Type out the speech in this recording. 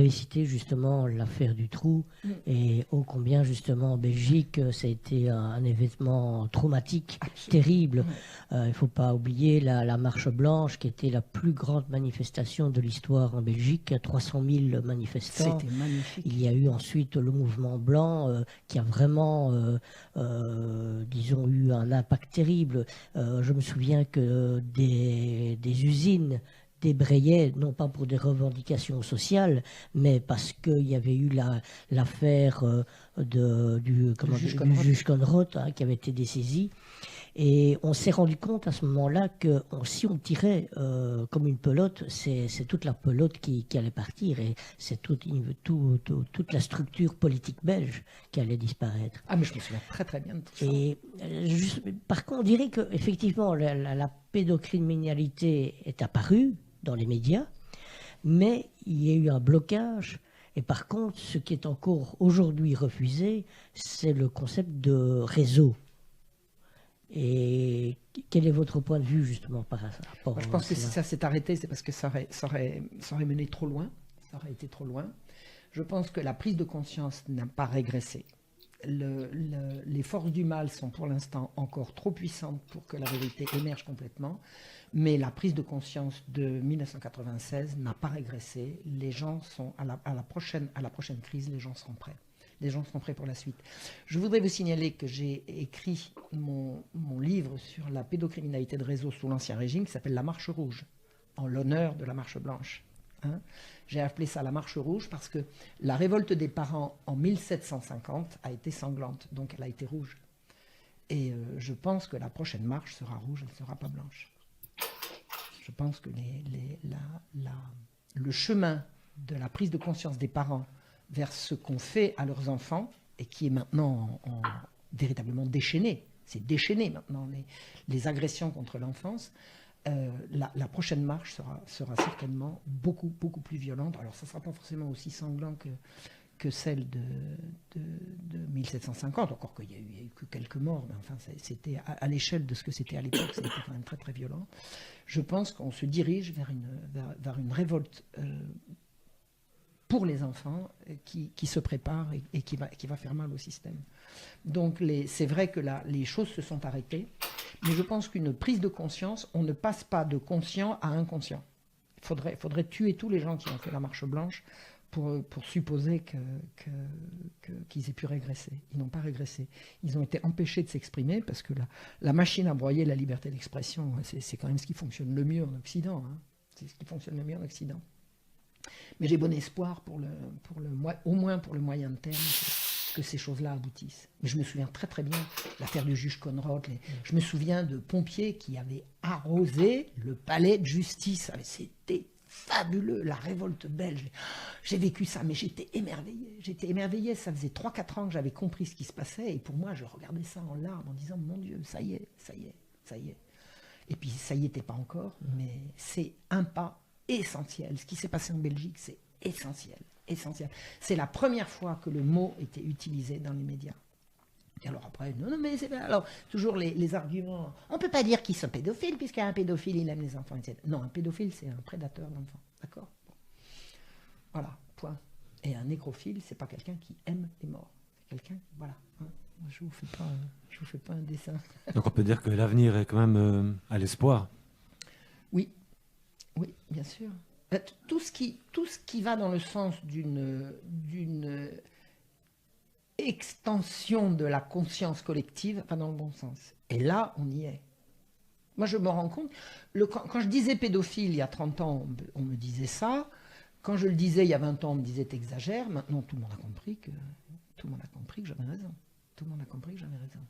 avez cité justement l'affaire du trou et ô combien justement en Belgique ça a été un événement traumatique, terrible. Il ne faut pas oublier la marche blanche qui était la plus grande manifestation de l'histoire en Belgique, 300 000 manifestants. C'était magnifique. Il y a eu ensuite le mouvement blanc qui a vraiment, disons, eu un impact terrible. Je me souviens que des usines débrayaient, non pas pour des revendications sociales, mais parce qu'il y avait eu l'affaire du juge Conrod qui avait été dessaisi. Et on s'est rendu compte à ce moment-là que si on tirait comme une pelote, c'est toute la pelote qui allait partir et c'est toute la structure politique belge qui allait disparaître. Ah, mais je me souviens très très bien de tout ça. Et par contre, on dirait qu'effectivement, la pédocriminalité est apparue dans les médias, mais il y a eu un blocage. Et par contre, ce qui est encore aujourd'hui refusé, c'est le concept de réseau. Et quel est votre point de vue justement par rapport à ça? Je pense que si ça s'est arrêté, c'est parce que ça aurait mené trop loin. Ça aurait été trop loin. Je pense que la prise de conscience n'a pas régressé. Les forces du mal sont pour l'instant encore trop puissantes pour que la vérité émerge complètement. Mais la prise de conscience de 1996 n'a pas régressé. Les gens sont à la prochaine crise, les gens seront prêts. Les gens seront prêts pour la suite. Je voudrais vous signaler que j'ai écrit mon livre sur la pédocriminalité de réseau sous l'Ancien Régime qui s'appelle La Marche Rouge, en l'honneur de la Marche Blanche. J'ai appelé ça la Marche Rouge parce que la révolte des parents en 1750 a été sanglante, donc elle a été rouge. Et je pense que la prochaine marche sera rouge, elle ne sera pas blanche. Je pense que le chemin de la prise de conscience des parents vers ce qu'on fait à leurs enfants, et qui est maintenant véritablement déchaîné. C'est déchaîné maintenant, les agressions contre l'enfance. La prochaine marche sera certainement beaucoup, beaucoup plus violente. Alors, ça ne sera pas forcément aussi sanglant que celle de 1750, encore qu'il y a eu que quelques morts, mais enfin, c'était à l'échelle de ce que c'était à l'époque, c'était quand même très, très violent. Je pense qu'on se dirige vers une révolte pour les enfants qui se préparent et qui va faire mal au système. Donc c'est vrai que là, les choses se sont arrêtées, mais je pense qu'une prise de conscience, on ne passe pas de conscient à inconscient. Il faudrait tuer tous les gens qui ont fait la marche blanche pour supposer qu'ils aient pu régresser. Ils n'ont pas régressé. Ils ont été empêchés de s'exprimer parce que la machine à broyer la liberté d'expression, c'est quand même ce qui fonctionne le mieux en Occident. C'est ce qui fonctionne le mieux en Occident. Mais j'ai bon espoir, au moins pour le moyen terme, que ces choses-là aboutissent. Mais je me souviens très très bien l'affaire du juge Conrod. Je me souviens de pompiers qui avaient arrosé le palais de justice. C'était fabuleux, la révolte belge. J'ai vécu ça, mais j'étais émerveillée. Ça faisait 3-4 ans que j'avais compris ce qui se passait. Et pour moi, je regardais ça en larmes en disant, mon Dieu, ça y est. Et puis, ça y était pas encore, mais c'est un pas essentiel. Ce qui s'est passé en Belgique, c'est essentiel. C'est la première fois que le mot était utilisé dans les médias. Et alors après, non, mais c'est pas... Alors, toujours les arguments. On ne peut pas dire qu'ils sont pédophiles, puisqu'un pédophile, il aime les enfants, etc. Non, un pédophile, c'est un prédateur d'enfants. D'accord ? Bon. Voilà, point. Et un nécrophile, c'est pas quelqu'un qui aime les morts. C'est quelqu'un, voilà. Je vous fais pas un dessin. Donc on peut dire que l'avenir est quand même à l'espoir. Oui, bien sûr. Tout ce qui va dans le sens d'une extension de la conscience collective va dans le bon sens. Et là, on y est. Moi, je me rends compte, quand je disais pédophile il y a 30 ans, on me disait ça. Quand je le disais il y a 20 ans, on me disait t'exagères. Maintenant, tout le monde a compris que j'avais raison. Tout le monde a compris que j'avais raison.